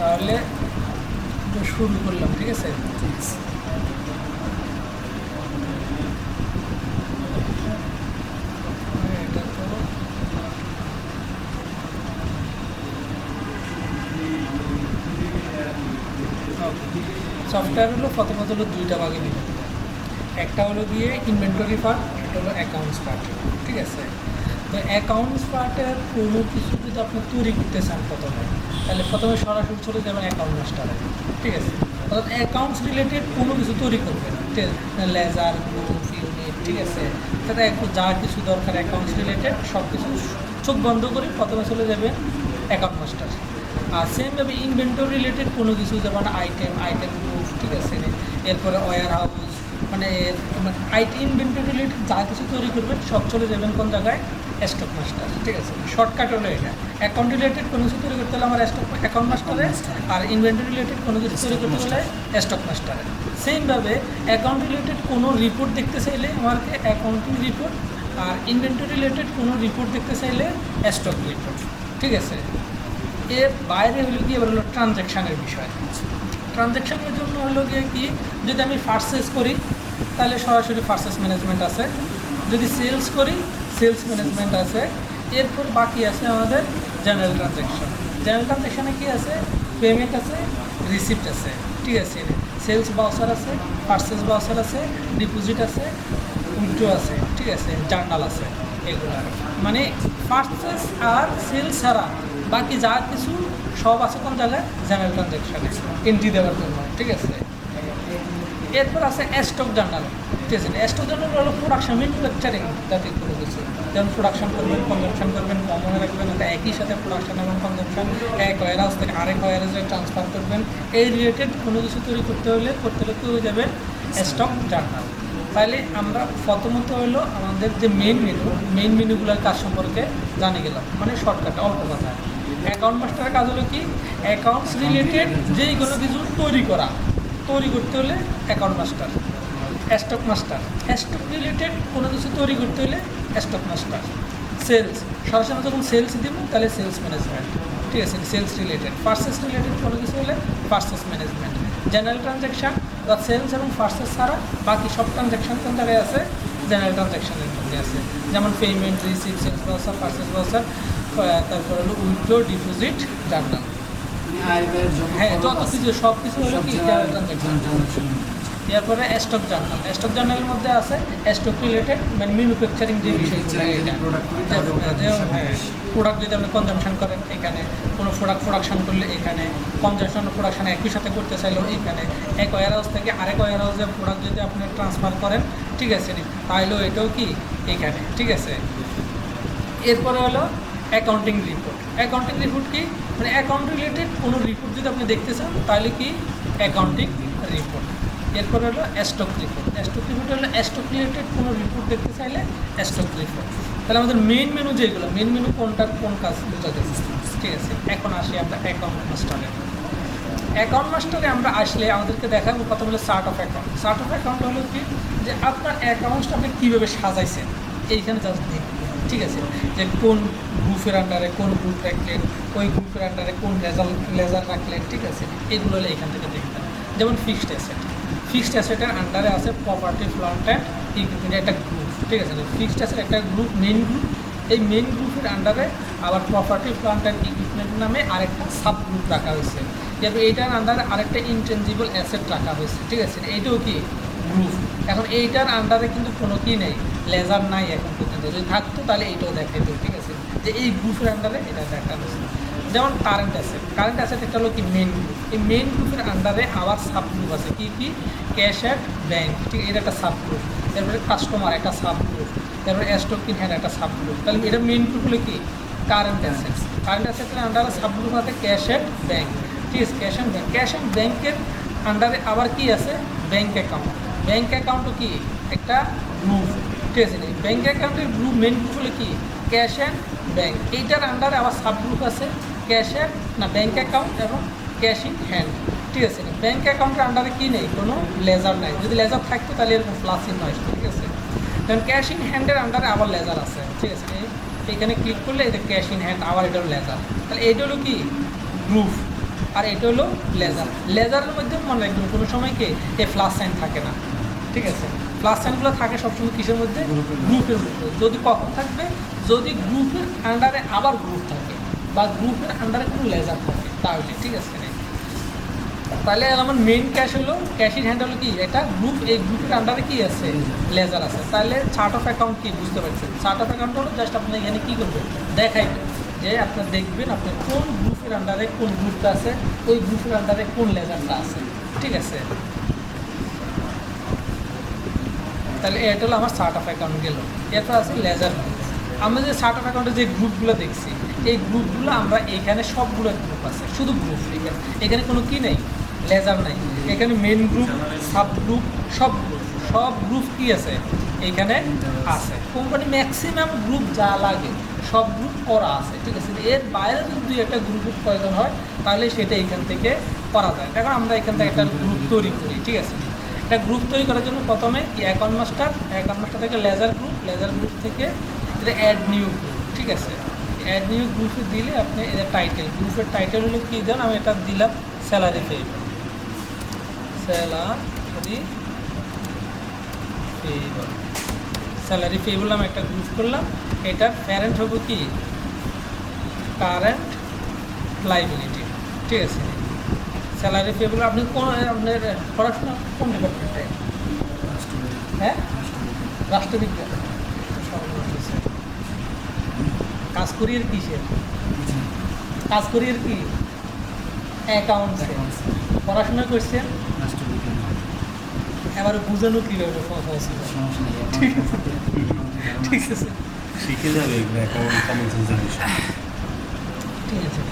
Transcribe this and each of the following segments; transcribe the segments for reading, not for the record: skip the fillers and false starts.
তাহলে শুরু করলাম, ঠিক আছে। এটা তো সফটওয়্যার হলো প্রথমত হলো দুইটা ভাগে বিভক্ত। একটা হলো গিয়ে ইনভেন্টরি পার্ট, একটা হলো অ্যাকাউন্টস পার্ট, ঠিক আছে। তো অ্যাকাউন্টস পার্টের কোনো কিছু যদি আপনি তৈরি করতে চান প্রথমে, তাহলে প্রথমে সরাসরি চলে যাবেন অ্যাকাউন্ট মাস্টারে, ঠিক আছে। অর্থাৎ অ্যাকাউন্টস রিলেটেড কোনো কিছু তৈরি করবেন, ঠিক আছে, লেজার, গ্রুপ, ইউনিট, ঠিক আছে, সেটা একটু যা কিছু দরকার অ্যাকাউন্টস রিলেটেড সব কিছু চোখ বন্ধ করে প্রথমে চলে যাবেন অ্যাকাউন্ট মাস্টার। আর সেমভাবে ইনভেন্টরি রিলেটেড কোনো কিছু যেমন আইটেম গ্রুপ, ঠিক আছে, এরপরে ওয়্যার হাউস, মানে আইটি ইনভেন্টরি রিলেটেড যা কিছু তৈরি করবেন সব চলে যাবেন কোন জায়গায়, স্টক মাস্টার, ঠিক আছে। শর্টকাট হলো এটা। অ্যাকাউন্ট রিলেটেড কোনো কিছু তৈরি করতে হলে আমার অ্যাকাউন্ট মাস্টারে, আর ইনভেন্টরি রিলেটেড কোনো কিছু তৈরি করতে হলে স্টক মাস্টারে। সেমভাবে অ্যাকাউন্ট রিলেটেড কোনো রিপোর্ট দেখতে চাইলে আমাকে অ্যাকাউন্টিং রিপোর্ট, আর ইনভেন্টরি রিলেটেড কোনো রিপোর্ট দেখতে চাইলে স্টক রিপোর্ট, ঠিক আছে। এর বাইরে হলো গিয়ে এবার হলো ট্রানজ্যাকশানের বিষয়। ট্রানজ্যাকশানের জন্য হলো গিয়ে কি, যদি আমি পারচেস করি তাহলে সরাসরি পারচেস ম্যানেজমেন্ট আছে, যদি সেলস করি সেলস ম্যানেজমেন্ট আছে, এরপর বাকি আছে আমাদের জেনারেল ট্রানজ্যাকশন। জেনারেল ট্রানজ্যাকশানে কী আছে, পেমেন্ট আছে, রিসিপ্ট আছে, ঠিক আছে, সেলস বাউচার আছে, পারচেস বাউচার আছে, ডিপোজিট আছে, উইথড্র আছে, ঠিক আছে, জার্নাল আছে। এগুলো মানে পারচেস আর সেলস ছাড়া বাকি যা কিছু সব আছে কোন জায়গায়, জেনারেল ট্রানজ্যাকশানে এন্ট্রি দেওয়ার জন্য, ঠিক আছে। এরপর আছে স্টক জার্নাল, ঠিক আছে। স্টক জার্নাল হলো প্রোডাকশন, ম্যানুফ্যাকচারিং জাতীয় কোনো কিছু, যেমন প্রোডাকশন করবেন, কনজাম্পশন করবেন, কমনে রাখবেন, এটা একই সাথে প্রোডাকশন এবং কনজাম্পশন এক ওয়্যারহাউস থেকে আরেক ওয়্যারহাউসে ট্রান্সফার করবেন। এই রিলেটেড কোনো কিছু তৈরি করতে হলে কি হয়ে যাবে, স্টক জার্নাল। তাহলে আমরা প্রথমত হলো আমাদের যে মেইন মেনুগুলোর কাজ সম্পর্কে জানে গেলাম, মানে শর্টকাটে অল্প কথা। অ্যাকাউন্ট মাস্টারের কাজ হলো কি, অ্যাকাউন্টস রিলেটেড যেই কোনো কিছু তৈরি করতে হলে অ্যাকাউন্ট মাস্টার। স্টক রিলেটেড কোনো কিছু তৈরি করতে হলে স্টক মাস্টার। সেলস, সরাসরি যখন সেলস দিব তাহলে সেলস ম্যানেজমেন্ট, ঠিক আছে, সেলস রিলেটেড। পারচেস রিলেটেড কোনো কিছু হলে পারচেস ম্যানেজমেন্ট। জেনারেল ট্রানজ্যাকশান বা সেলস এবং পারচেস ছাড়া বাকি সব ট্রানজ্যাকশান কোন জায়গায় আছে, জেনারেল ট্রানজ্যাকশানের মধ্যে আছে, যেমন payment, receipt, sales voucher, purchase voucher, তারপর হলো উইথড্র, ডিপোজিট, জার্নাল। হ্যাঁ, যত কিছু সব কিছু হলো কি জেনারেল ট্রানজ্যাকশন। এরপরে স্টক জার্নালের মধ্যে আছে স্টক রিলেটেড, মানে ম্যানুফ্যাকচারিং যে বিষয়গুলো, হ্যাঁ, প্রোডাক্ট যদি আপনি কনজাম্পশন করেন এখানে, কোনো প্রোডাকশন করলে এখানে, কনজাম্পশন প্রোডাকশন একই সাথে করতে চাইলেও এখানে, এক ওয়্যারহাউস থেকে আরেক ওয়্যারহাউসে প্রোডাক্ট যদি আপনি ট্রান্সফার করেন, ঠিক আছে, তাহলেও এটাও কি এখানে, ঠিক আছে। এরপরে হলো অ্যাকাউন্টিং রিপোর্ট কি, মানে অ্যাকাউন্ট রিলেটেড কোনো রিপোর্ট যদি আপনি দেখতে চান তাহলে কি অ্যাকাউন্টিং রিপোর্ট। এরপরে হলো স্টক রিপোর্ট হলো স্টক রিলেটেড কোনো রিপোর্ট দেখতে চাইলে স্টক রিপোর্ট। তাহলে আমাদের মেইন মেনু কোনটা কোন কাজ বোঝাতে, ঠিক আছে। এখন আসি আমরা অ্যাকাউন্ট মাস্টারে আমরা আসলে আমাদেরকে দেখাবো কথা বলে চার্ট অফ অ্যাকাউন্ট হলো কি, যে আপনার অ্যাকাউন্টটা আপনি কীভাবে সাজাইছেন এইখানে জাস্ট দেখুন, ঠিক আছে, যে কোন গ্রুপের আন্ডারে কোন গ্রুপ রাখলেন, ওই গ্রুপের আন্ডারে কোন লেজার রাখলেন, ঠিক আছে, এগুলো হলে এখান থেকে দেখবেন। যেমন ফিক্সড অ্যাসেটের আন্ডারে আছে প্রপার্টি, প্ল্যান্ট অ্যান্ড ইকুইপমেন্ট, একটা গ্রুপ, ঠিক আছে। ফিক্সড অ্যাসেট একটা গ্রুপ, মেইন গ্রুপ। এই মেইন গ্রুপের আন্ডারে আবার প্রপার্টি, প্ল্যান্ট অ্যান্ড ইকুইপমেন্ট নামে আরেকটা সাব গ্রুপ রাখা হয়েছে। এবার এইটার আন্ডারে আরেকটা ইনটেনজিবল অ্যাসেট রাখা হয়েছে, ঠিক আছে, এইটাও কি গ্রুপ। এখন এইটার আন্ডারে কিন্তু কোনো কি নেই, লেজার নাই এখন পর্যন্ত, যদি থাকতো তাহলে এইটাও দেখাইতো, ঠিক আছে, যে এই গ্রুপের আন্ডারে এটা দেখা হয়েছে। যেমন কারেন্ট অ্যাসেট একটা হলো কি মেইন গ্রুপ। এই মেইন গ্রুপের আন্ডারে আবার সাব গ্রুপ আছে, কি ক্যাশ অ্যাট ব্যাংক, ঠিক, এটা একটা সাব গ্রুপ। তারপরে কাস্টমার একটা সাব গ্রুপ, তারপরে স্টক ইন হ্যান্ড একটা সাব গ্রুপ। তাহলে এটা মেইন গ্রুপ হলো কি কারেন্ট অ্যাসেটের আন্ডারে সাব গ্রুপ আছে ক্যাশ অ্যাট ব্যাংক, ঠিক আছে, ক্যাশ অ্যান্ড ব্যাংকের আন্ডারে আবার কি আছে, ব্যাংক অ্যাকাউন্টও কি একটা গ্রুপ, ঠিক আছে। ব্যাংক অ্যাকাউন্টের গ্রুপ মেইন গ্রুপ হলো কি ক্যাশ অ্যান্ড ব্যাংক। এইটার আন্ডারে আবার সাব গ্রুপ আছে ক্যাশ অ্যান্ড ব্যাংক অ্যাকাউন্ট এবং ক্যাশ ইন হ্যান্ড, ঠিক আছে। ব্যাংক অ্যাকাউন্টের আন্ডারে কি নেই, কোনো লেজার নাই, যদি লেজার থাকতো তাহলে এরকম প্লাস ইন নয়, ঠিক আছে। কারণ ক্যাশ ইন হ্যান্ডের আন্ডারে আবার লেজার আছে, ঠিক আছে। এখানে ক্লিক করলে এটা ক্যাশ ইন হ্যান্ড, আবার এটা লেজার, তাহলে এইটা হলো কি গ্রুপ, আর এটা হলো লেজার। লেজারের মধ্যে মনে রাখবেন কোনো সময় কি এই প্লাস সাইন থাকে না, ঠিক আছে। প্লাস সাইনগুলো থাকে সবসময় কিসের মধ্যে? গ্রুপের মধ্যে। যদি কখন থাকবে? যদি গ্রুপের আন্ডারে আবার গ্রুপ থাকে বা গ্রুপের আন্ডারে কোনো লেজার থাকে তাহলে, ঠিক আছে। তাহলে আমার মেইন ক্যাশ হলো, ক্যাশির হ্যান্ড হলো কি এটা গ্রুপ, এই গ্রুপের আন্ডারে কি আছে? লেজার আছে। তাহলে চার্ট অফ অ্যাকাউন্ট কি বুঝতে পারছেন? চার্ট অফ অ্যাকাউন্ট হলো জাস্ট আপনি এখানে কী করবেন দেখাইবেন যে আপনার দেখবেন আপনার কোন গ্রুপের আন্ডারে কোন গ্রুপটা আছে, ওই গ্রুপের আন্ডারে কোন লেজারটা আছে, ঠিক আছে। তাহলে এটা হলো আমার চার্ট অফ অ্যাকাউন্ট গেল। এরপর আছে লেজার গ্রুপ। আমরা যে চার্ট অফ অ্যাকাউন্টে যে গ্রুপগুলো দেখছি, এই গ্রুপগুলো আমরা এখানে সবগুলো গ্রুপ আছে, শুধু গ্রুপ। এখানে কোনো কি নেই, লেজার নাই। এখানে মেন গ্রুপ, সাব গ্রুপ, সব গ্রুপ কি আছে এইখানে আছে। কোম্পানি ম্যাক্সিমাম গ্রুপ যা লাগে সব গ্রুপ করা আছে, ঠিক আছে। এর বাইরে যদি দুই একটা গ্রুপের প্রয়োজন হয় তাহলে সেটা এখান থেকে করা যায়। দেখো আমরা এখান থেকে একটা গ্রুপ তৈরি করি, ঠিক আছে। একটা গ্রুপ তৈরি করার জন্য প্রথমে অ্যাকাউন্ট মাস্টার থেকে লেজার গ্রুপ থেকে এটা অ্যাড নিউ গ্রুপ, ঠিক আছে। অ্যাড নিউ গ্রুপে দিলে আপনি এটা টাইটেল, গ্রুপের টাইটেল হলো কী দেন, আমি এটা দিলাম স্যালারি পেয়েবল। স্যালারি পেয়েবল আমি একটা গ্রুপ করলাম। এটার প্যারেন্ট হবে কি কারেন্ট লাইবিলিটি, ঠিক আছে। স্যালারি পেয়েবল আপনি কোন আপনার পড়াশোনা কোন ডিপার্টমেন্টে? হ্যাঁ, রাষ্ট্রবিজ্ঞান। কাজ করি এর কিসের? কাজ করি এর কি? অ্যাকাউন্টস। পড়াশোনা করছেন, এবার বুঝানো কীভাবে ঠিক আছে, শিখে যাবে ঠিক আছে।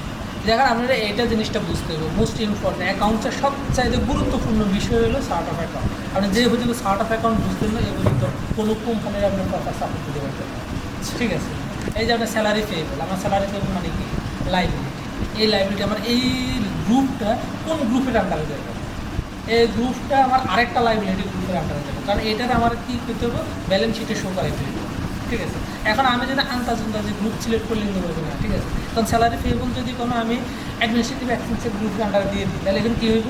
দেখেন আপনারা এইটা জিনিসটা বুঝতে হবে, মোস্ট ইম্পর্টেন্ট। অ্যাকাউন্টসের সবচাইতে গুরুত্বপূর্ণ বিষয় হলো চার্ট অফ অ্যাকাউন্ট। আপনি যে পর্যন্ত চার্ট অফ অ্যাকাউন্ট বুঝতেন না, এ পর্যন্ত কোনো কোম্পানির আপনার কথা সাপোর্ট দিতে পারবেন না, ঠিক আছে। এই যে আপনার স্যালারি পেয়েবল, আমার স্যালারি পেয়েবল মানে কি? লাইবিলিটি। এই লাইবিলিটি আমার এই গ্রুপটা কোন গ্রুপের আন্ডারে যাবে? এই গ্রুপটা আমার আরেকটা লাইবিলিটি গ্রুপের আন্ডারে যাবে, কারণ এটার আমার কী করতে হবে? ব্যালেন্স শিটে শো করাইতে হবে, ঠিক আছে। এখন আমি যদি আন্দাজে গ্রুপ সিলেক্ট করলে নিতে পারবো না, ঠিক আছে। কারণ স্যালারি পেয়েবল যদি কোনো আমি অ্যাডমিনিস্ট্রেটিভ এক্সপেন্সের গ্রুপের আন্ডারে দিয়ে দিই তাহলে এখানে কী হইব?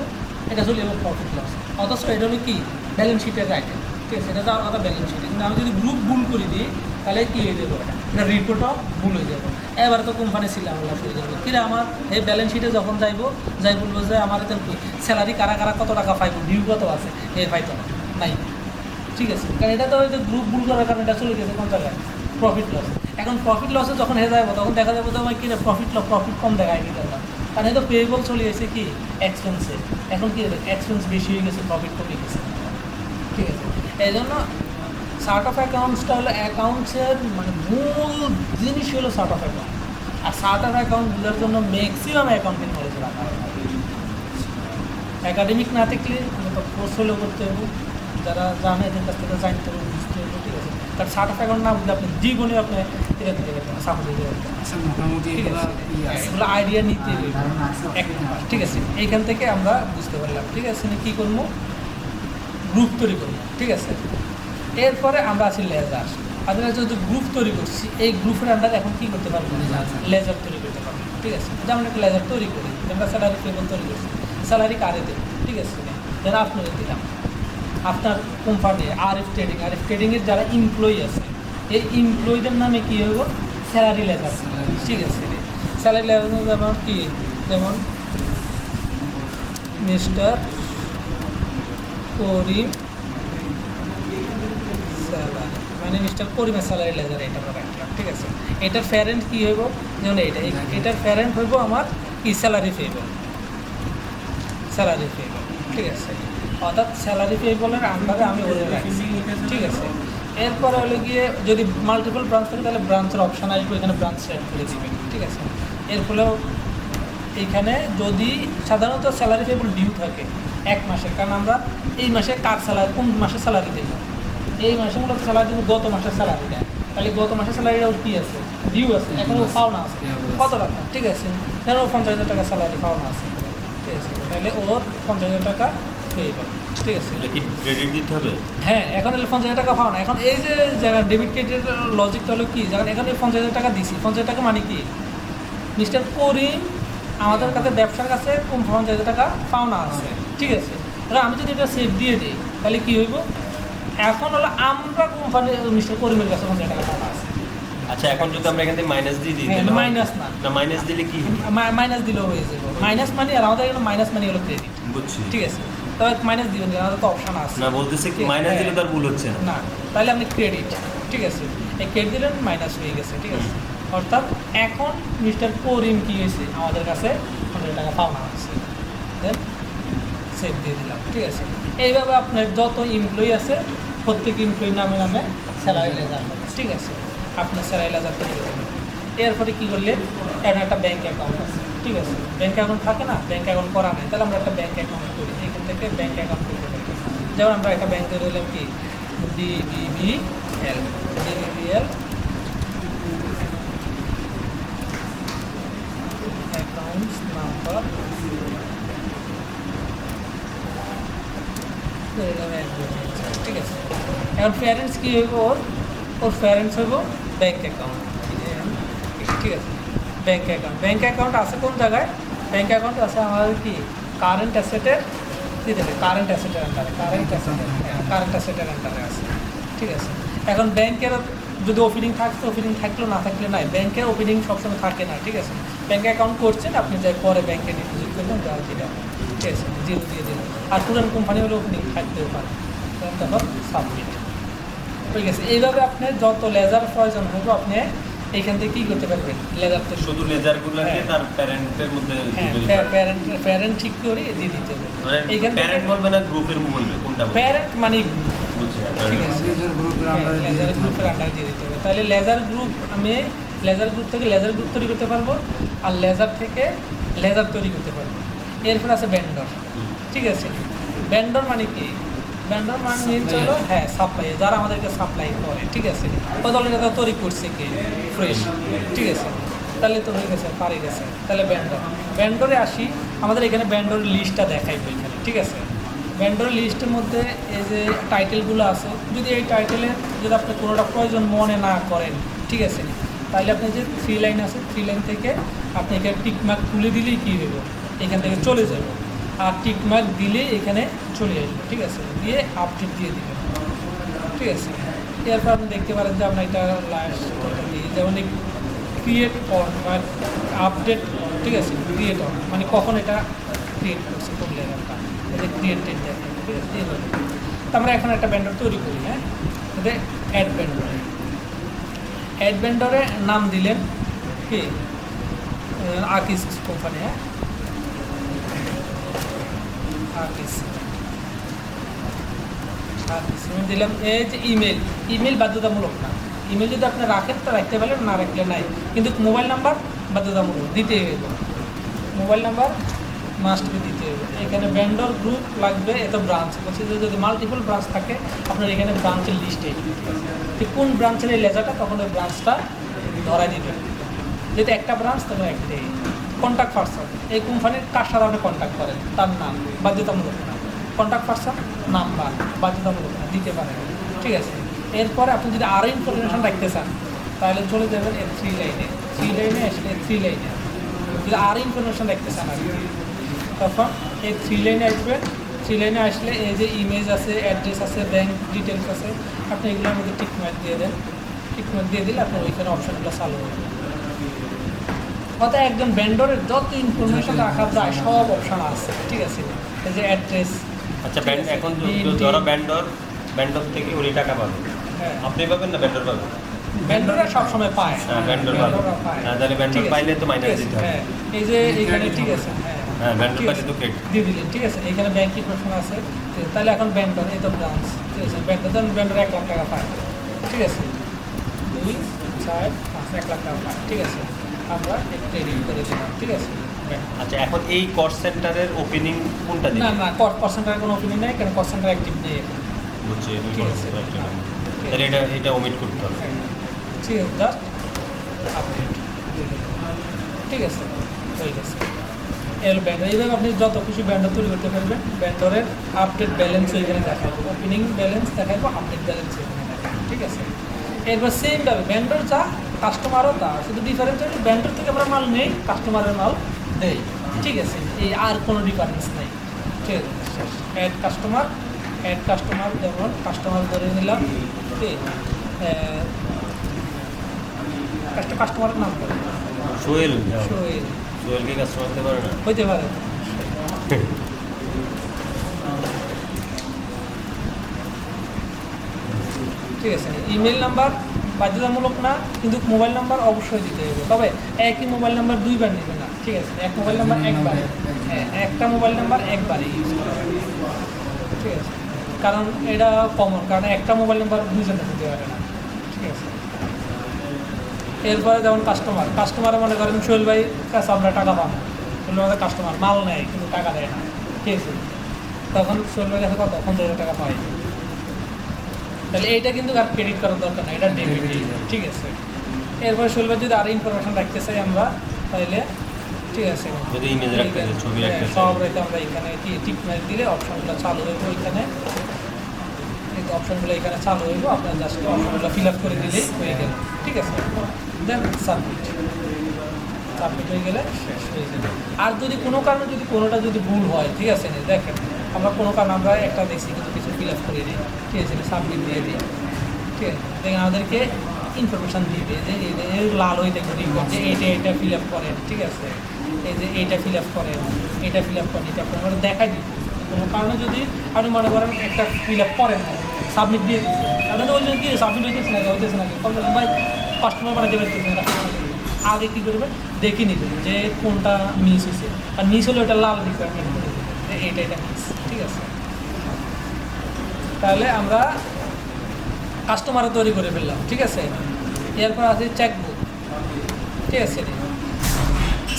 এটা চলে যাবে প্রফিট লস। অথচ এটা হলো কি ব্যালেন্স শিটের আইটেম, ঠিক আছে। এটা তো আলাদা ব্যালেন্স শিট। কিন্তু আমি যদি গ্রুপ ভুল করে দিই তাহলে কী হয়ে যাবে? এটা রিপোর্টও ভুল হয়ে যাবে। এবার তো কোম্পানি ছিলাম আমরা হয়ে যাবে কিরে আমার এই ব্যালেন্স শিটে যখন যাই বলবো যে আমার তো স্যালারি কারা কত টাকা পাইব, ডিউ কত আছে, এ পাইতো নাই, ঠিক আছে। কারণ এটা তো ওই যে গ্রুপ ভুল করার কারণে এটা চলে গেছে কোন জায়গায়? Profit loss. এখন প্রফিট লসে যখন হয়ে যাবো তখন দেখা যাবে তো আমার কি প্রফিট কম দেখায় কি করলাম, কারণ এটা পেয়েবল চলে গেছে কি এক্সপেন্সে। এখন কি এক্সপেন্স বেশি হয়ে গেছে, প্রফিট কমে গেছে, ঠিক আছে। এই জন্য চার্ট অফ অ্যাকাউন্টসটা হলো অ্যাকাউন্টসের মানে মূল জিনিস হলো চার্ট অফ অ্যাকাউন্ট। আর চার্ট অফ অ্যাকাউন্ট বোঝার জন্য ম্যাক্সিমাম অ্যাকাউন্টিং নলেজ রাখা হয়। একাডেমিক না থাকলে কোর্স হলেও করতে হবে, যারা জানে এদের কাছ থেকে জানতে হবে, বুঝতে হবে, ঠিক আছে। কারণ চার্ট অফ অ্যাকাউন্ট না বুঝলে আপনি জীবনে আপনি এটা দিতে পারবেন না, সাপোর্ট দিতে পারবেন না, মোটামুটি ঠিক আছে। এগুলো আইডিয়া নিতে হবে, ঠিক আছে। এইখান থেকে আমরা বুঝতে পারলাম, ঠিক আছে। কী করবো? গ্রুপ তৈরি করবো, ঠিক আছে। এরপরে আমরা আছি লেজার। আপনারা যদি গ্রুপ তৈরি করছি, এই গ্রুপের আন্ডারে এখন কী করতে পারবো? লেজার তৈরি করতে পারবো, ঠিক আছে। যেমন একটা লেজার তৈরি করি, আমরা স্যালারি পেয়েবল তৈরি করছি, স্যালারি কারে দেবো, ঠিক আছে। যারা আপনাদের দিলাম আপনার কোম্পানি আরএফ ট্রেডিংয়ের যারা এমপ্লয়ি আছে, এই এমপ্লয়ীদের নামে কী হইব? স্যালারি লেজার, ঠিক আছে। স্যালারি লেজার যেমন কি, যেমন মিস্টার করিম স্যালারি, মানে মিস্টার করিমের স্যালারি লেজার এটা আমরা রাখলাম, ঠিক আছে। এটার প্যারেন্ট কী হইব? যেমন এটার প্যারেন্ট হইব আমার কি স্যালারি পেয়েবল, ঠিক আছে। অর্থাৎ স্যালারি পেয়েবলের আন্ডারে আমি ওদের রাখছি, ঠিক আছে। এরপরে হলো গিয়ে যদি মাল্টিপল ব্রাঞ্চ থাকে তাহলে ব্রাঞ্চের অপশান আসবে, এখানে ব্রাঞ্চ সেট করে দেবেন, ঠিক আছে। এর ফলেও এইখানে যদি সাধারণত স্যালারি পেয়েবল ডিউ থাকে 1 মাসের, কারণ আমরা এই মাসে কার স্যালারি, কোন মাসে স্যালারি দেবো, এই মাসে মূলত স্যালারি দেবো গত মাসের স্যালারি দেয়, তাহলে গত মাসের স্যালারিটাও কী আছে? ডিউ আছে, এখনও পাওনা আছে কত টাকা, ঠিক আছে। ধরো 50,000 টাকা স্যালারি পাওনা আছে, ঠিক আছে। তাহলে ওর 50,000 টাকা পেয়ে যাবে, ঠিক আছে। ক্রেডিট দিতে হবে। হ্যাঁ, এখন 50,000 টাকা পাও না। এখন এই যে যারা ডেবিট ক্রেডিটের লজিকটা হলো কি, যখন এখানে 50,000 টাকা দিছি, 50,000 টাকা মানে কি মিস্টার করিম আমাদের কাছে ব্যবসার কাছে কম 50,000 টাকা পাওনা আছে, ঠিক আছে। তাহলে আমি যদি এটা সেভ দিয়ে দিই তাহলে কী হইব, এখন হলো আমরা কোম্পানি মিস্টার করিমের কাছে 50,000 টাকা পাওনা আছে। আচ্ছা, এখন যদি আমরা এখান থেকে মাইনাস দিয়ে দিই হ্যাঁ, তাহলে মাইনাস না, মাইনাস দিলে কি হবে? মাইনাস দিলেও হয়ে যাবে। মাইনাস মানি আর আমাদের এখানে মাইনাস মানি হলো ক্রেডিট, বুঝছি। ঠিক আছে। তবে মাইনাস দিবেন কারণ আমাদের তো অপশান আছে না, বলতেছে কি মাইনাস দিলে তার ভুল হচ্ছে না। না, তাহলে আপনি ক্রেডিট, ঠিক আছে, এই ক্রেডিট দিলেন মাইনাস হয়ে গেছে, ঠিক আছে। অর্থাৎ এখন মিস্টার করিম কী হয়েছে, আমাদের কাছে 100 টাকা পাওনা আছে, দেন সেভ দিয়ে দিলাম, ঠিক আছে। এইভাবে আপনার যত এমপ্লয়ি আছে প্রত্যেক এমপ্লয়ি নামে নামে স্যালারি লেজার হবে, ঠিক আছে। আপনার স্যালারি লেজার তৈরি করে দেবেন। এরপরে কী করলেন, এখানে একটা ব্যাঙ্ক অ্যাকাউন্ট আছে, ঠিক আছে। ব্যাঙ্ক অ্যাকাউন্ট থাকে না, ব্যাঙ্ক অ্যাকাউন্ট করা নেই, তাহলে আমরা একটা ব্যাঙ্ক অ্যাকাউন্ট করি। এখান থেকে ব্যাঙ্ক অ্যাকাউন্ট করতে পারি। যেমন আমরা একটা ব্যাঙ্কে দিলাম কি DBBL অ্যাকাউন্টস নাম্বার, ঠিক আছে। এখন প্যারেন্টস কী হইব, ওর প্যারেন্টস হইব ব্যাঙ্ক অ্যাকাউন্ট, ঠিক আছে। ব্যাঙ্ক অ্যাকাউন্ট আছে কোন জায়গায়, ব্যাঙ্ক অ্যাকাউন্ট আছে আমাদের কি কারেন্ট অ্যাসেটের কারেন্ট অ্যাসেটের আন্ডারে আছে, ঠিক আছে। এখন ব্যাংকের যদি ওপেনিং থাকতো, ওপেনিং থাকলেও না থাকলে নাই, ব্যাংকের ওপেনিং সবসময় থাকে না, ঠিক আছে। ব্যাঙ্ক অ্যাকাউন্ট করছেন আপনি, যাই পরে ব্যাংকে ডিপোজিট করবেন, যাওয়া দিলে ঠিক আছে, জিরো দিয়ে দিলেন। আর পুরান কোম্পানি হলে ওপেনিং থাকতেও পারে, তখন সাবমিট ঠিক আছে। এইভাবে আপনার যত লেজার প্রয়োজন হবে আপনি এইখান থেকে কী করতে পারবেন, লেজার তো শুধু লেজারগুলোকে তার প্যারেন্টের মধ্যে প্যারেন্ট ঠিক করে দিয়ে দিতে হবে। এইখান থেকে প্যারেন্ট বলবে না গ্রুপের বলবে, কোনটা বলবে? প্যারেন্ট মানে বুঝছি। ঠিক আছে, লেজার গ্রুপের আন্ডারে দিয়ে দিতে হবে। তাহলে লেজার গ্রুপ, আমি লেজার গ্রুপ থেকে লেজার গ্রুপ তৈরি করতে পারবো, আর লেজার থেকে লেজার তৈরি করতে পারবো। এরপর আছে ভেন্ডর, ঠিক আছে। ভেন্ডর মানে কি, ভেন্ডর মানে চলো হ্যাঁ সাপ্লাই, যারা আমাদেরকে সাপ্লাই করে, ঠিক আছে। বদলে তারা তৈরি করছে কি ফ্রেশ, ঠিক আছে। তাহলে তো হয়ে গেছে, পারে গেছে। তাহলে ভেন্ডরে আসি, আমাদের এখানে ভেন্ডরের লিস্টটা দেখাইবো এখানে, ঠিক আছে। ভেন্ডরের লিস্টের মধ্যে এই যে টাইটেলগুলো আছে, যদি এই টাইটেলের যদি আপনি কোনোটা প্রয়োজন মনে না করেন, ঠিক আছে, তাহলে আপনি যে 3 লাইন আছে 3 লাইন থেকে আপনি এখানে টিকমার্ক তুলে দিলেই কী হইব, এখান থেকে চলে যাবে। আর টিকমার্ক দিলেই এখানে চলে আসবে, ঠিক আছে, দিয়ে আপডেট দিয়ে দিবেন, ঠিক আছে। এরপর আপনি দেখতে পারেন যে আমরা এটা লাস্ট দিই, যেমন ক্রিয়েট অন বা আপডেট, ঠিক আছে। ক্রিয়েট অন মানে কখন এটা ক্রিয়েট করছে, কোন লেভেলটা, এটা ক্রিয়েটেড দেখেন, ঠিক আছে। এইভাবে তো আমরা এখন একটা ভেন্ডর তৈরি করি, হ্যাঁ, এটা অ্যাড ভেন্ডরে নাম দিলেন কি আকিস কোম্পানি, হ্যাঁ, আকিস দিলাম। এই যে ইমেল বাধ্যতামূলক না, ইমেল যদি আপনি রাখেন তো রাখতে পারেন, না রাখলে নাই, কিন্তু মোবাইল নাম্বার বাধ্যতামূলক দিতেই হইব, মোবাইল নাম্বার মাস্ট বি দিতে হবে। এখানে ভেন্ডর গ্রুপ লাগবে, এত ব্রাঞ্চ বলছে যে যদি মাল্টিপল ব্রাঞ্চ থাকে আপনার এখানে ব্রাঞ্চের লিস্টে কোন ব্রাঞ্চের এই লেজারটা, তখন ওই ব্রাঞ্চটা ধরাই দিবেন। যদি একটা ব্রাঞ্চ তখন একটাই। কন্ট্যাক্ট পারসন, এই কোম্পানির কার সাথে আপনি কন্ট্যাক্ট করেন তার নাম বাধ্যতামূলক না, কন্ট্যাক্ট পারসন নাম্বার বাধ্যতামূলক না, দিতে পারেন, ঠিক আছে। এরপরে আপনি যদি আরও ইনফরমেশন রাখতে চান তাহলে চলে যাবেন এই 3 লাইনে আসলে 3 লাইনে যদি আরও ইনফরমেশন রাখতে চান আর তখন এই 3 লাইনে আসবেন। 3 লাইনে আসলে এই যে ইমেজ আছে, অ্যাড্রেস আছে, ব্যাঙ্ক ডিটেলস আছে, আপনি এগুলোর মধ্যে টিকমার্ক দিয়ে দেন। টিকমার্ক দিয়ে দিলে আপনার ওইখানে অপশানগুলো চালু হবে। অর্থাৎ একজন ভেন্ডরের যত ইনফরমেশন রাখা যায় সব অপশান আছে, ঠিক আছে। এই যে অ্যাড্রেস, আচ্ছা এখন ধরো ভেন্ডর থেকে উনি টাকা পাবে, হ্যাঁ, আপনি পাবেন না ভেন্ডর পাবেন? ভেন্ডররা সবসময় পায়, হ্যাঁ ভেন্ডর পাবে, তাহলে ভেন্ডর পাইলে তো মাইনাস দিতে হবে। হ্যাঁ, এই যে এখানে ঠিক আছে, হ্যাঁ হ্যাঁ ভেন্ডর পাইলে তো ক্রেডিট দিয়ে দিলেন, ঠিক আছে। এখানে ব্যাংক ইনফরমেশন আছে, তাহলে এখন ভেন্ডর এই তো ব্রাঞ্চ, ঠিক আছে। ভেন্ডর 1 লাখ টাকা পায়, ঠিক আছে। 2, 4, 5 1 লাখ টাকা পায়, ঠিক আছে। আমরা ট্রেডিং করে দিলাম, ঠিক আছে। আচ্ছা এখন এই কস্ট সেন্টারের ওপেনিং কোনটা দিবেন? না কস্ট সেন্টারের কোনো ওপেনিং নেই, কারণ কস্ট সেন্টার অ্যাক্টিভ নেই এখন, বুঝছি। ঠিক আছে। তাহলে এটা ওমিট করতে হবে, ঠিক আছে, জাস্ট আপডেট, ঠিক আছে, হয়ে গেছে। ব্যান্ডার এইভাবে আপনি যত খুশি ব্যান্ডার তৈরি করতে পারবেন। ব্যান্ডারের আপডেট ব্যালেন্স এখানে দেখাবো, ওপেনিং ব্যালেন্স দেখাবো, আপডেট ব্যালেন্স এখানে দেখাবো, ঠিক আছে। এরপর সেমভাবে ব্যান্ডার যা কাস্টমারও তা, শুধু ডিফারেন্স হচ্ছে ব্যান্ডার থেকে আমরা মাল নেই, কাস্টমারের মাল দেয়, ঠিক আছে, এই আর কোনো ডিফারেন্স নেই, ঠিক আছে। অ্যাড কাস্টমার যেমন কাস্টমার ধরে নিলাম, ঠিক কাস্টমারের নাম করে সোহেল সোহেল, সোহেলকে কাস্টমার হতে পারে না। হইতে পারে। ঠিক আছে, ইমেল নাম্বার বাধ্যতামূলক না, কিন্তু মোবাইল নাম্বার অবশ্যই দিতে হবে, তবে একই মোবাইল নাম্বার দুইবার নেবে না, ঠিক আছে, এক মোবাইল নাম্বার একবারে, হ্যাঁ একটা মোবাইল নাম্বার একবারে ইউজ করা হবে, ঠিক আছে, কারণ এটা কমন, কারণ একটা মোবাইল নাম্বার দুইজনে দিতে পারে না, ঠিক আছে। এরপরে যেমন কাস্টমারে মনে করেন সোহেল ভাই কাছে আমরা টাকা পাবো, সোহেল ভাই কাস্টমার মাল নেয় কিন্তু টাকা দেয় না, ঠিক আছে, তখন সোহেল ভাই কাছে কত 50,000 টাকা পাই, তাহলে এইটা কিন্তু আর ক্রেডিট করার দরকার না, এটা ডেবিট, ঠিক আছে। এরপরে সোহেল ভাই যদি আরও ইনফরমেশন রাখতে চাই আমরা, তাহলে ঠিক আছে, যদি ইমেজ রাখতে চাই, ছবি রাখতে চাই, সব রেখে আমরা এখানে টিক মার্ক দিলে অপশনগুলো চালু হইব, এখানে এই অপশনগুলো এখানে চালু হইব, আপনার জাস্ট অপশনগুলো ফিল আপ করে দিলেই হয়ে গেল, ঠিক আছে। দেন সাবমিট হয়ে গেলে শেষ হয়ে যাবে। আর যদি কোনো কারণে যদি কোনোটা যদি ভুল হয়, ঠিক আছে, দেখেন আমরা কোনো কারণে আমরা একটা দেখছি কিন্তু কিছু ফিল আপ করে দিই, ঠিক আছে, সাবমিট দিয়ে দিই, ঠিক আছে, দেখেন আমাদেরকে ইনফরমেশান দিবে যে এই লাল হয়ে দেখবে যে এইটা ফিল আপ করেন, ঠিক আছে, এই যে এইটা ফিল আপ করেন, এটা ফিল আপ করেন, এটা করেন, আমরা দেখাই দিই। কোনো কারণে যদি আপনি মনে করেন একটা ফিল আপ করেন না, সাবমিট দিয়ে দিচ্ছেন, আপনাদের ওই জন্য কি সাবমিট হইতেছে না, হইতেছে নাকি ভাই কাস্টমার বানাতে পারতেছে না, আগে কী করবেন দেখে নেবেন যে কোনটা মিস হয়েছে, আর মিস হলে ওটা লাল রিকোয়ারমেন্ট করে দেবেন যে এটা মিস, ঠিক আছে। তাহলে আমরা কাস্টমারও তৈরি করে ফেললাম, ঠিক আছে। এরপর আছে চেকবুক, ঠিক আছে,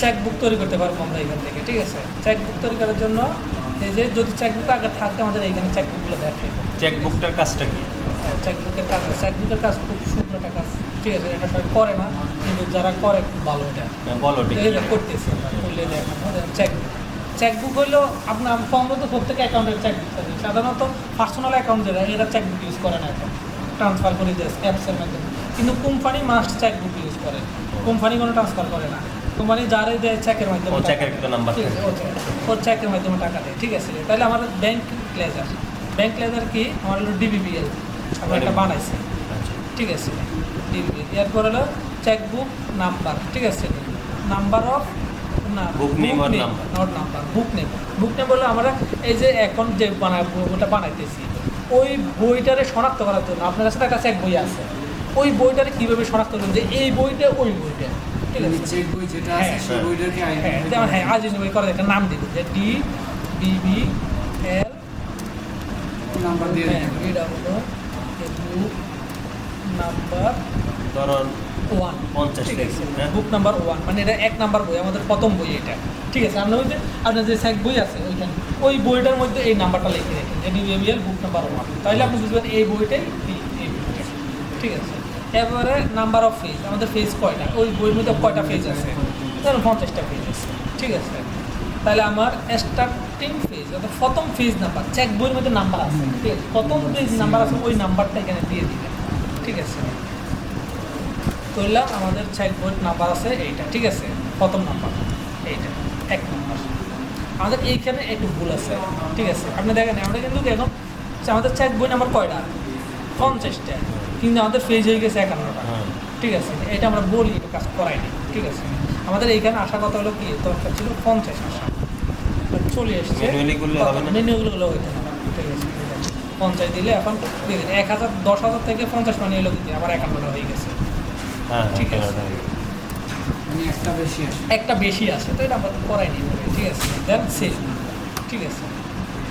চেকবুক তৈরি করতে পারবো আমরা এখান থেকে, ঠিক আছে। চেকবুক তৈরি করার জন্য এই যে যদি চেকবুক আগে থাকতে আমাদের এইখানে চেকবুকগুলো দেখে, চেকবুকটার কাজটা কি? চেকবুকের কাজ খুব সুন্দর একটা কাজ, ঠিক আছে, এটা সবাই করে না, কিন্তু যারা করে খুব ভালো এটা বলো করতেছে, করলে চেকবুক হইলো আপনার সম্ভবত প্রত্যেকে অ্যাকাউন্টের চেকবুক থাকে, সাধারণত পার্সোনাল অ্যাকাউন্ট যেটা এরা চেকবুক ইউজ করে না, এখন ট্রান্সফার করে দেয় অ্যাপসের মাধ্যমে, কিন্তু কোম্পানি মাস্ট চেকবুক ইউজ করে, কোম্পানি কোনো ট্রান্সফার করে না, কোম্পানি যারে দেয় চেকের মাধ্যমে, ঠিক আছে, ওর চেকের মাধ্যমে টাকা দেয়, ঠিক আছে। তাহলে আমাদের ব্যাংক লেজার কি আমার হলো ডিবিবিএল, আমরা একটা বানাইছি, ঠিক আছে, ডিবিবিএল। এরপর হলো চেকবুক নাম্বার, ঠিক আছে, নাম্বার অফ না বুক নেম বললে আমরা এই যে এখন যে ওটা বানাইতেছি ওই বইটারে শনাক্ত করার জন্য আপনার কাছে একটা চেক বই আছে, ওই বইটারে কীভাবে শনাক্ত করবেন যে এই বইটা ওই বইটা, ঠিক আছে, চেক বই যেটা আছে সেই বইটাকে যেমন আইডেন্টিফাই করার একটা নাম দিবেন যে DBBL নাম্বার দিয়ে এটা হলো বুক নাম্বার ধরুন 1, 50, ঠিক আছে, হ্যাঁ। বুক নাম্বার 1 মানে এটা 1 নাম্বার বই, আমাদের প্রথম বই এটা, ঠিক আছে। আমরা হচ্ছে আপনার যে চেক বই আছে ওইখানে ওই বইটার মধ্যে এই নাম্বারটা লিখে রাখেন যে DBBL বুক নাম্বার 1, তাহলে আপনি বুঝবেন এই বইটাই এই বইটা, ঠিক আছে। এরপরে নাম্বার অফ পেজ, আমাদের পেজ কয়টা, ওই বইয়ের মধ্যে কয়টা পেজ আছে, ধরুন 50টা পেজ আছে, ঠিক আছে। তাহলে আমার স্টার্টিং পেজ অর্থাৎ প্রথম পেজ নাম্বার, চেক বইয়ের মধ্যে নাম্বার আছে, ঠিক আছে, প্রথম পেজ নাম্বার আছে, ওই নাম্বারটা এখানে দিয়ে দিবেন, ঠিক আছে। করলাম আমাদের চেক বইয়ের নাম্বার আছে এইটা, ঠিক আছে, প্রথম নাম্বার এইটা 1 নাম্বার। আমাদের এইখানে একটু ভুল আছে, ঠিক আছে, আপনি দেখেন আমরা কিন্তু এখন আমাদের চেক বই নাম্বার কয়টা 50টা, কিন্তু আমাদের পেজ হয়ে গেছে 51টা, ঠিক আছে। এটা আমরা বলি এটা কাজ করাইনি, ঠিক আছে। আমাদের এইখানে আসার কথা হলো কি দরকার ছিল 50 আসা, চলে এসছে, মেনুগুলো হইতে না, ঠিক আছে, 50 দিলে এখন 1000 10,000 থেকে 50 মানে এলো দিতে আবার 51টা হয়ে গেছে, ঠিক আছে, মানে একটা বেশি আসে, তো এটা আমরা করাইনি, ঠিক আছে। দেন সেভ, ঠিক আছে,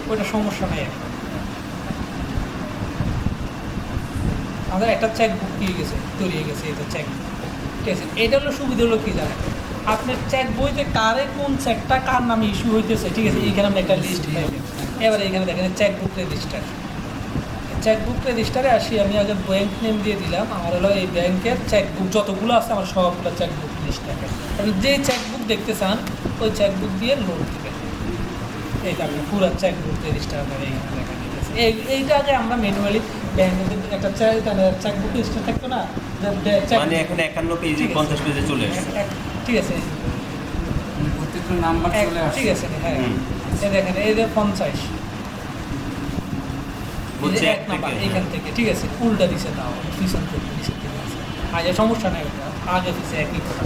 ওইটা সমস্যা নেই। আমাদের একটা চেক বুক হয়ে গেছে, তৈরি হয়ে গেছে, এটা চেক, ঠিক আছে। এটা হলো সুবিধা হলো কি জানেন, আপনার চেক বইতে কারে কোন চেকটা কার নামে ইস্যু হইতেছে, ঠিক আছে, এইখানে আমরা একটা লিস্ট পাইবেন। এবারে এখানে দেখেন চেকবুক রেজিস্টারে আসি, আমি আগে ব্যাংক নেম দিয়ে দিলাম, আমার হলো এই ব্যাংকের চেকবুক যতগুলো আছে আমার সবগুলো চেকবুক লিস্ট থাকে, আপনি যে চেকবুক দেখতে চান ওই চেকবুক দিয়ে লোড দেবেন, এইটা আপনি পুরো চেকবুক রেজিস্টার আপনার এইখানে দেখা দিতেছে। এইটা আগে আমরা ম্যানুয়ালি ব্যাংকের একটা চেকবুক রেজিস্টার থাকতো না, মানে এখন 51 পেজে 50 পেজে চলে এসেছে, ঠিক আছে। প্রত্যেকটা একটা নাম্বার চলে আসছে। ঠিক আছে হ্যাঁ হুম। এই দেখেন এই যে 50 বুঝছে এক নাম্বার এখান থেকে ঠিক আছে উল্টা দিছে তাও পিছন থেকে নিচের দিকে আছে আগে সমস্যা নেই ওটা আগে পিছে একই কথা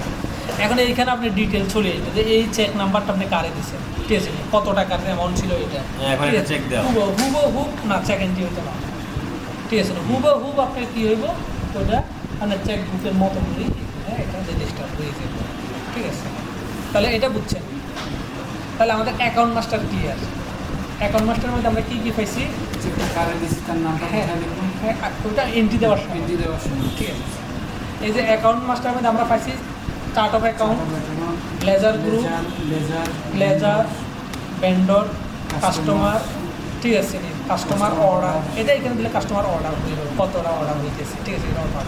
এখন এইখানে আপনি ডিটেল চলে আসবে যে এই চেক নাম্বারটা আপনি কারে দিচ্ছেন ঠিক আছে কত টাকার অ্যামাউন্ট ছিল এটা এখন ঠিক একটা আছে? চেক দাও। হুবহুব না চেক এন্ট্রি হইতো না ঠিক আছে হুবহুব আপনার কী হইব ওটা মানে চেক বুকের মতো করেই হ্যাঁ এটা রেজিস্টার হয়ে যাবে ঠিক আছে তাহলে এটা বুঝছেন তাহলে আমাদের অ্যাকাউন্ট মাস্টার ক্লিয়ার অ্যাকাউন্ট মাস্টারের মধ্যে আমরা কী কী পাইছি চেকটা কারে দিছি তার নামটা হ্যাঁ কোথায় লিখুন? হ্যাঁ ওটা এন্ট্রি দেওয়ার সময় এন্ট্রি দেওয়ার সময়। ঠিক আছে এই যে অ্যাকাউন্ট মাস্টারের মধ্যে আমরা পাইছি chart of account ledger group ledger vendor customer ঠিক আছে কাস্টমার অর্ডার এটা এখানে দিলে কাস্টমার অর্ডার হয়ে যাবে কতটা অর্ডার হইতেছে ঠিক আছে এটা অর্ডার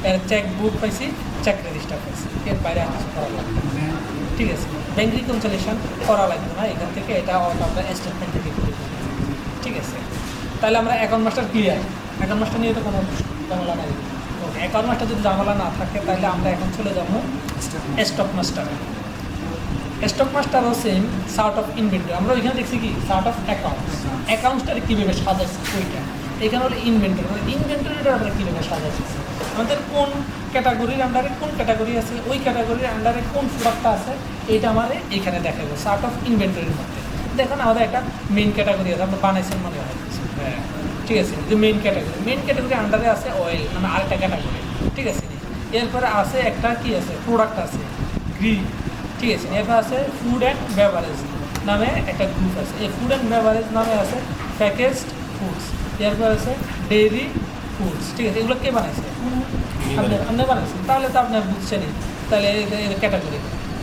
এর চেক বুক পাইছি চেক রেজিস্টার পাইছি এর বাইরে আর কিছু করা লাগবে না। ঠিক আছে ব্যাঙ্ক রিকনসিলেশন করা লাগবে না এখান থেকে এটা আমরা স্টেটমেন্ট থেকে করে দেবো ঠিক আছে তাহলে আমরা account master clear account master নিয়ে তো কোনো ঝামেলা নাই অ্যাকাউন্ট মাস্টার যদি ঝামেলা না থাকে তাহলে আমরা এখন চলে যাবো স্টক মাস্টার স্টক মাস্টারও সেম সার্ট অফ ইনভেন্টরি আমরা ওইখানে দেখছি কি সার্ট অফ অ্যাকাউন্টস অ্যাকাউন্টসটা কীভাবে সাজাচ্ছি ওইটা এখানে হলো ইনভেন্টরি মানে ইনভেন্টরিটা আমরা কীভাবে সাজাচ্ছি আমাদের কোন ক্যাটাগরির আন্ডারে কোন ক্যাটাগরি আছে ওই ক্যাটাগরির আন্ডারে কোন প্রোডাক্টটা আছে এইটা আমাদের এইখানে দেখাবো সার্ট অফ ইনভেন্টরির মধ্যে দেখুন আমাদের একটা মেইন ক্যাটাগরি আছে আমরা বানাইছেন মনে হয় হ্যাঁ ঠিক আছে যে মেইন ক্যাটাগরি আন্ডারে আছে অয়েল মানে আরেকটা ক্যাটাগরি ঠিক আছে এরপরে আছে একটা কি আছে প্রোডাক্ট আছে গ্রিন ঠিক আছে এরপর আছে ফুড অ্যান্ড বেভারেজ নামে একটা গ্রুপ আছে এই ফুড অ্যান্ড বেভারেজ নামে আছে প্যাকেজড ফুডস এরপর আছে ডেইরি ফুডস ঠিক আছে এগুলো কে বানাইছে আপনি বানাইছেন তাহলে তো আপনার বুঝছেনই তাহলে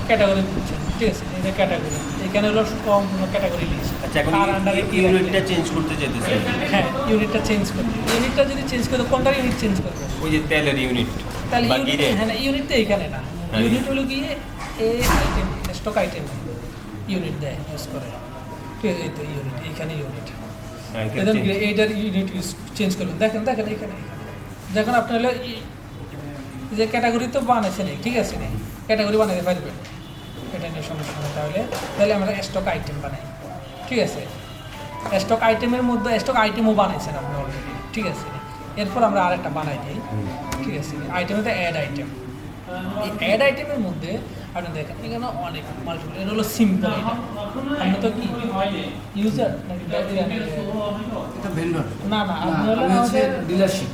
ক্যাটাগরি বুঝছেন ঠিক আছে এই যে ক্যাটাগরি এখানে হলো সম্পূর্ণ ক্যাটাগরি লিস্ট আচ্ছা এখন তার আন্ডারে কি ইউনিটটা চেঞ্জ করতে চাইতেছে হ্যাঁ ইউনিটটা চেঞ্জ করবে ইউনিটটা যদি চেঞ্জ করে কোনটা ইউনিট চেঞ্জ করবে ওই যে তেলের ইউনিট তাহলে বা ইউনিট গিরে হ্যাঁ ইউনিট তো এখানে না হ্যাঁ। ইউনিট হলো গিয়ে এই আইটেম স্টক আইটেম ইউনিট দেয় ইউজ করে ঠিক আছে এই তো ইউনিট এইখানে ইউনিট এখন এইটার ইউনিট ইউজ চেঞ্জ করবেন দেখেন এখানে যখন আপনি হলো যে ক্যাটাগরি তো বানাইছে নেই ঠিক আছে নেই ক্যাটাগরি বানাতে পারবেন এটা নিয়ে সমস্যা নেই তাহলে আমরা স্টক আইটেম বানাই ঠিক আছে স্টক আইটেমের মধ্যে স্টক আইটেমও বানাইছেন আপনি অলরেডি ঠিক আছে এরপর আমরা আরেকটা বানাই দিই ঠিক আছে আইটেমে তো অ্যাড আইটেম এই অ্যাড আইটেমের মধ্যে আপনি দেখেন এখানে অনেক মাল্টিপল এটা হলো সিম্পল এটা আপনি তো কি ইউজার নাকি এটা ভেন্ডর না আপনি হলো আমি হচ্ছে আমাদের ডিলারশিপ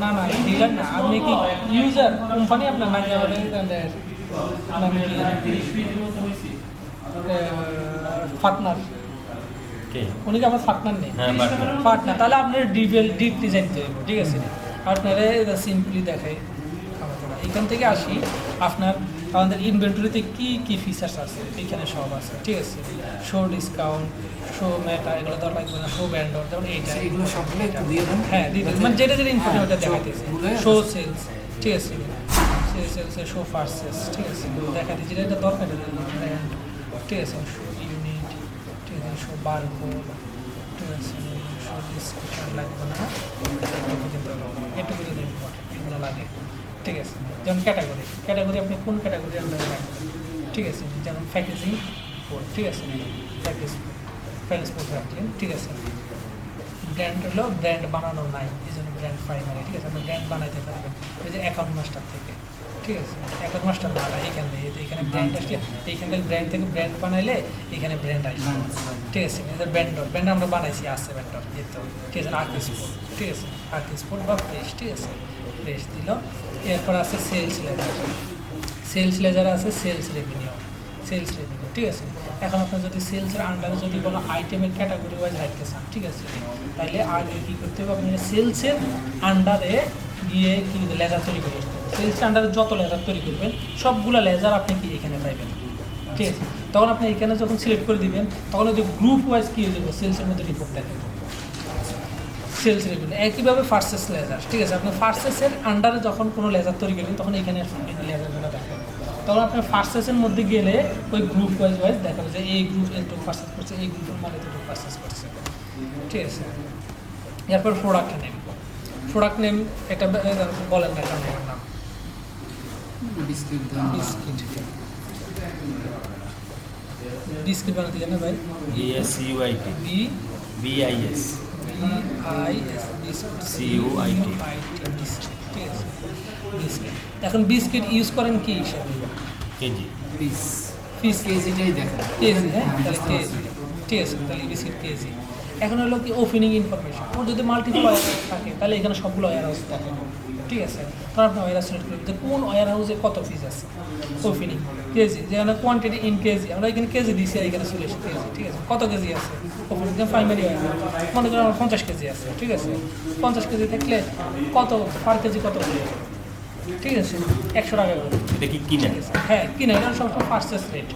না ডিলার না আপনি কি ইউজার কোম্পানি আপনার নাকি আমাদের নাকি পার্টনার উনি কি আমার পার্টনার নেই হ্যাঁ, partner। পার্টনার তাহলে আপনার ডিপলি জানতে হবে ঠিক আছে আপনারা সিম্পলি দেখাই এখান থেকে আসি আপনার আমাদের ইনভেন্টরিতে কী ফিচার্স আছে এখানে সব আছে ঠিক আছে শো ডিসকাউন্ট শো মেটা এগুলো তো লাগবে না শো ব্যান্ডর যেমন এইটা এগুলো সবগুলো একটু দিয়ে দেন হ্যাঁ দিয়ে দেন মানে যেটা ইনফরমেশন ওটা দেখাইতেছে সবগুলো শো সেলস ঠিক আছে সেলসে শো পার্সেস ঠিক আছে দেখা দিচ্ছে যেটা দরকার ব্র্যান্ড ঠিক আছে শো ইউনিট ঠিক আছে শো বারকোড ঠিক আছে শো ডিসক্রিপশন লাগবে না এটুকু যদি ইম্পর্টেন্ট এগুলো লাগে ঠিক আছে যেমন ক্যাটাগরি আপনি কোন ক্যাটাগরি আন্ডারে রাখবেন ঠিক আছে যেমন প্যাকেজিং ফুড ঠিক আছে প্যাকেজ ফুড রাখলেন ঠিক আছে ব্র্যান্ড হলো ব্র্যান্ড বানানো নাই এই জন্য ব্র্যান্ড প্রাইমারি ঠিক আছে আপনি ব্র্যান্ড বানাইতে পারবেন ওই যে অ্যাকাউন্ট মাস্টার থেকে ঠিক আছে অ্যাকাউন্ট মাস্টার বানায় এখান থেকে এখানে ব্র্যান্ড আসছে এইখান থেকে ব্র্যান্ড থেকে ব্র্যান্ড বানাইলে এখানে ব্র্যান্ড আসবে ঠিক আছে এটা ব্র্যান্ড আমরা বানাইছি আসছে ব্র্যান্ডর এই তো ঠিক আছে আর্কিসপোর্ট ঠিক আছে আর্কিসপোর্ট বা ফ্রেশ ঠিক আছে ফ্রেশ দিল এরপর আছে সেলস লেজার আছে সেলস রেভিনিউ ঠিক আছে এখন আপনার যদি সেলসের আন্ডারে যদি কোনো আইটেমের ক্যাটাগরি ওয়াইজ রাখতে চান ঠিক আছে তাহলে আগে কী করতে হবে আপনি সেলসের আন্ডারে গিয়ে কী লেজার তৈরি করে আসতে হবে সেলসের আন্ডারে যত লেজার তৈরি করবেন সবগুলো লেজার আপনি কি এখানে পাইবেন ঠিক আছে তখন আপনি এখানে যখন সিলেক্ট করে দিবেন তখন ওই যে গ্রুপ ওয়াইজ কী হয়ে যাবে সেলসের মধ্যে রিপোর্ট দেখাবে সেলস রেভিনিউ একইভাবে ফার্সেস লেজার ঠিক আছে আপনি ফার্সেসের আন্ডারে যখন কোনো লেজার তৈরি করবেন তখন এখানে লেজারগুলো দেখাবেন তখন আপনার ফার্সেসের মধ্যে গেলে ওই গ্রুপ ওয়াইজ দেখাবে যে এই গ্রুপ এতটুকু পারচেস করছে এই গ্রুপের মাল এতটুকু পারচেস করছে ঠিক আছে এরপর প্রোডাক্ট নেম এটা বলেন না একটা নেমের নাম বিস্কিট বিস্কিট বিস্কিট বানাতে জানে ভাই? BSCUIT B BIS I S CUIT ঠিক আছে, বিস্কিট। এখন বিস্কিট ইউজ করেন কি হিসাবে? কেজি পিস পিস কেজিটাই দেখেন। কেজি, হ্যাঁ তাহলে কেজি, ঠিক আছে, তাহলে বিস্কিট কেজি। এখন হলো কি ওপেনিং ইনফরমেশন, ওর যদি মাল্টিপ্লাই থাকে তাহলে এখানে সবগুলো ওয়্যার হাউস থাকে, ঠিক আছে। তখন আপনি ওয়্যার হাউস সিলেক্ট করবেন যে কোন ওয়্যার হাউসে কত পিস আছে, ওপেনিং কেজি, যেখানে কোয়ান্টিটি ইন কেজি, আমরা এখানে কেজি দিচ্ছি, এখানে চলে এসে কেজি, ঠিক আছে। কত কেজি আছে ওপেনিং, প্রাইমারি ওয়্যার হাউস মনে করেন আমার 50 কেজি আছে, ঠিক আছে। 50 কেজি থাকলে কত পার কেজি কত করে, ঠিক আছে, 100 টাকা করে, এটা কি কিনে হ্যাঁ কিনা, এটা সবসময় পার্চেস রেট,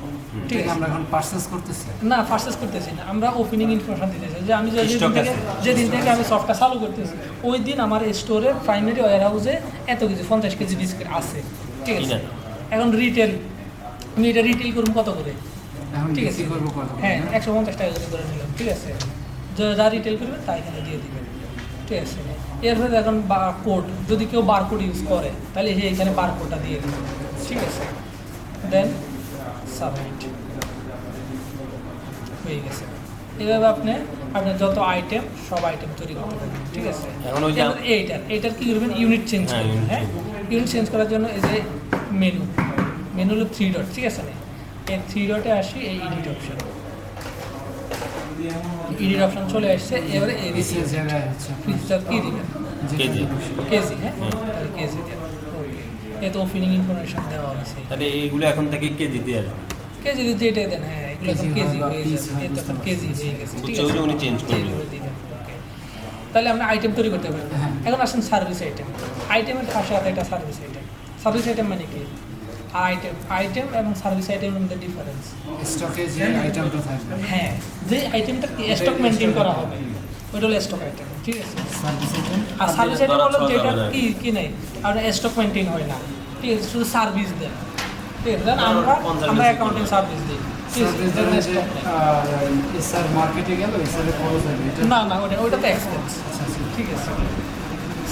ঠিক ঠিক আছে। আমরা এখন পারচেস করতেছি। না পারচেস করতেছি না, আমরা ওপেনিং ইনফরমেশন দিতেছি যে আমি Stock আছে। যেদিন থেকে আমি সফটটা চালু করতেছি ওই দিন আমার স্টোরে প্রাইমারি ওয়্যার হাউসে এত কেজি 50 কেজি বিস্কিট আছে, ঠিক আছে। কিনা। এখন রিটেল, আমি এটা রিটেল করুন কত করে, এখন ঠিক বিক্রি আছে, করবো কত? হ্যাঁ 150 টাকা করে নিলাম, ঠিক আছে। যা রিটেল করবেন তা এখানে দিয়ে দিবেন, ঠিক আছে। এরপরে এখন কোড, যদি কেউ বারকোড ইউজ করে তাহলে এখানে বারকোডটা দিয়ে দিবেন, ঠিক আছে। দেন সাবমিট হয়ে গেছে। এভাবে আপনি আপনার যত আইটেম সব আইটেম তৈরি করতে পারবেন, ঠিক আছে। এখন ওই যে এবার এইটার কি করবেন, ইউনিট চেঞ্জ হ্যাঁ, করবেন, unit হ্যাঁ ইউনিট চেঞ্জ করার জন্য এই যে মেনু হলো 3 ডট, ঠিক আছে না। এই 3 ডটে আসি, এই এডিট অপশন, এডিট অপশন চলে আসছে। এবারে পিসের জায়গায় হচ্ছে ফ্রিজটা কি দিবেন, কেজি কেজি, হ্যাঁ তাহলে কেজি দেন, ওকে। এত ওপেনিং ইনফরমেশন দেওয়া হয়েছে, তাহলে এইগুলো এখন থেকে কেজিতে আসবে। কেজি দিতে এটাই দেন, হ্যাঁ এগুলো এখন কেজি কেজি হয় বা হয়ে piece যাবে, হয়, এত এখন কেজি হয়ে গেছে, ঠিক বুঝছি, আছে। ওইটা উনি change করে দিবেন। দিবেন, ওকে। তাহলে আমরা আইটেম তৈরি করতে পারি। হ্যাঁ। এখন আসেন সার্ভিস আইটেম, আইটেমের পাশে আছে একটা সার্ভিস আইটেম। সার্ভিস আইটেম মানে কি, আইটেম এবং সার্ভিস আইটেমের মধ্যে ডিফারেন্স, স্টকে যে আইটেমটা থাকবে হ্যাঁ যে আইটেমটা স্টক মেনটেন করা হবে ওইটা হলো স্টক আইটেম, ঠিক আছে। Service item. আর সার্ভিস আইটেম হলো ধরা যেটা যাবে না। কি নেই, আপনার স্টক মেনটেন হয় না, ঠিক আছে, শুধু সার্ভিস দেন, ঠিক আছে। দেন আমরা অ্যাকাউন্টিং সার্ভিস দিই, ঠিক আছে, সার্ভিস যেখানে ধরেন যে stock নেই। এসআর মার্কেটে গেল, এসআর খরচ হবে এটা। না না ওটা তো এক্সপেন্স, আচ্ছা আচ্ছা। ঠিক আছে।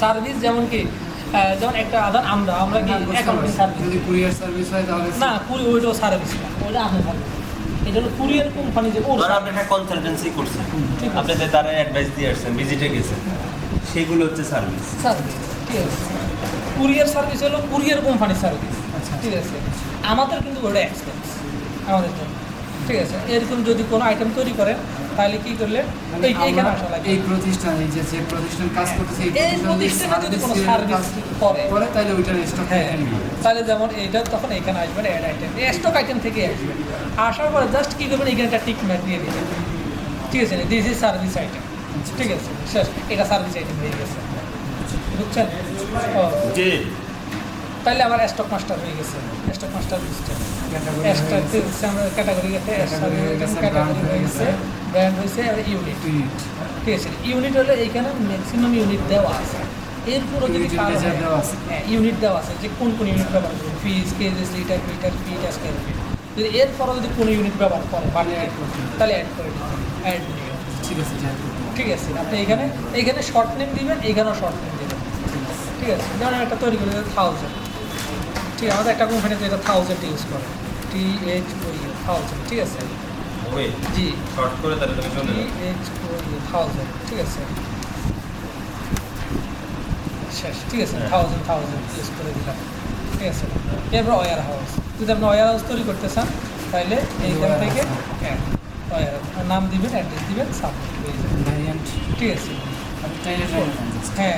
সার্ভিস যেমন কি যেমন একটা আদান আমরা কি না, বুঝতে অ্যাকাউন্টিং পারছি। সার্ভিস, যদি কুরিয়ার সার্ভিস হয় তাহলে না ওইটাও সার্ভিস না, ওইটা আপনি থাকবে, এটা হলো কুরিয়ার কোম্পানি যে ওর ধরো আপনি একটা কনসালটেন্সি করছেন, ঠিক আছে। আপনি যে তারা অ্যাডভাইস দিয়ে আসছেন, ভিজিটে গেছেন, সেগুলো হচ্ছে সার্ভিস। সার্ভিস, ঠিক আছে। কুরিয়ার সার্ভিস হলো কুরিয়ার কোম্পানির সার্ভিস, আচ্ছা। ঠিক আছে। আমাদের কিন্তু ওটা এক্সপেন্স আমাদের জন্য, ঠিক আছে। এরকম যদি কোনো আইটেম তৈরি করেন তাহলে কি করলে মানে এইখানে আমরা আসা লাগবে। এই প্রতিষ্ঠান, এই যে প্রতিষ্ঠান কাজ করতেছে এই প্রতিষ্ঠানে যদি কোনো সার্ভিস করে করে তাহলে ওইটার স্টক হ্যাঁ তাহলে যেমন এইটা তখন এখানে আসবেন অ্যাড আইটেম, স্টক আইটেম থেকে আসবে। আসার পরে জাস্ট কী করবেন, এখানে একটা টিক মার্ক দিয়ে দিবেন, ঠিক আছে। দিস ইজ সার্ভিস আইটেম, ঠিক আছে, শেষ, এটা সার্ভিস আইটেম হয়ে গেছে, বুঝছেন। ও যে তাহলে আমার স্টক মাস্টার হয়ে গেছে, স্টক মাস্টার সিস্টেম, ক্যাটাগরি গেছে, ক্যাটাগরি হয়ে গেছে, ব্র্যান্ড হয়েছে, আর ইউনিট, ঠিক আছে। ইউনিট হলে এইখানে ম্যাক্সিমাম ইউনিট দেওয়া আছে, এরপরও যদি Unit কারো measure দেওয়া আছে। হ্যাঁ ইউনিট দেওয়া আছে যে কোন ইউনিট ব্যবহার করবে, ফিজ, kgs, litre, metre, feet, square feet. যদি এরপরও যদি কোনো ইউনিট ব্যবহার করে বাড়ি add করতে হবে। তাহলে অ্যাড করে দিবেন, অ্যাড নিয়ে, ঠিক আছে যাই হোক। ঠিক আছে। আপনি এইখানে শর্ট নেম দিবেন, এইখানেও শর্ট নেম দিবেন, ঠিক আছে। যেমন আমি একটা তৈরি করে 1000, ঠিক আছে। আমাদের একটা কোম্পানিতে এটা 1000 ইউজ করে, THOE 1000, ঠিক আছে। ওয়ে জি শর্ট করে তাহলে তুমি চলে যাও। THOE 1000, ঠিক আছে, শেষ, ঠিক আছে। হ্যাঁ। 1000 ইউজ করে দিলাম, ঠিক আছে। এরপর ওয়্যার হাউস, যদি আপনি ওয়্যার হাউস তৈরি করতে চান তাহলে এইখান থেকে হ্যাঁ ওয়্যার নাম দিবেন, অ্যাড্রেস দিবেন, সাবমিট হয়ে যাবে, ভ্যারিয়েন্ট ঠিক আছে। টাইলে হ্যাঁ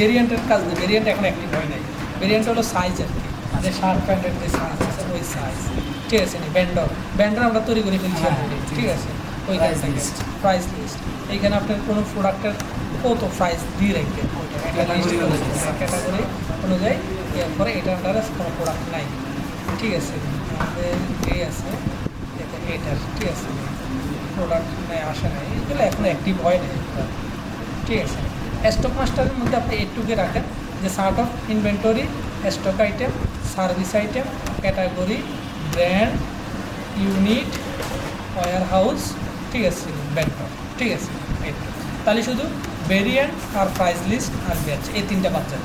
ভেরিয়েন্টের কাজ নেই, ভেরিয়েন্ট এখন অ্যাক্টিভ হয় নাই। ভেরিয়েন্ট হলো সাইজ আর কি, যে শার্ট প্যান্টের যে সাইজ আছে ওই সাইজ, ঠিক আছে। ব্যান্ডার আমরা তৈরি করে ফেলছি হ্যাঁ, already, ঠিক ঠিক আছে। আছে। ওই Price list। প্রাইস লিস্ট, এইখানে আপনার কোনো প্রোডাক্টের কত প্রাইস দিয়ে রাখবেন, Category অনুযায়ী। ক্যাটাগরি অনুযায়ী। এরপরে এটার আন্ডারে কোনো প্রোডাক্ট নাই, ঠিক আছে। আমাদের এই আছে এটার, ঠিক আছে, প্রোডাক্ট নেই, আসে নাই, এগুলো এখন অ্যাক্টিভ হয় না, ঠিক আছে। স্টক মাস্টারের মধ্যে আপনি এটুকে রাখেন যে chart of inventory, stock item, service item, category, brand, unit, warehouse, ঠিক আছে, ব্যান্ডর, ঠিক আছে। তাহলে শুধু ভেরিয়েন্ট আর প্রাইস লিস্ট আর ব্যাচ, এই তিনটা বাচ্চা,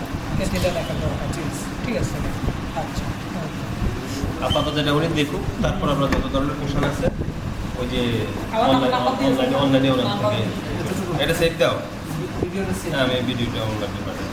এই তিনটা দেখার দরকার, ঠিক আছে। আচ্ছা আপাতত যেটা উনি দেখুক, তারপর আমরা যত ধরনের কোশ্চেন আছে ওই যে আমার নাম্বার দিয়েছে। অনলাইনে ওনার নাম্বার থেকে এতটুকু এটা সেভ দাও ভিডিওটা সেভ হ্যাঁ আমি ভিডিওটা অনলাইনে পাঠাই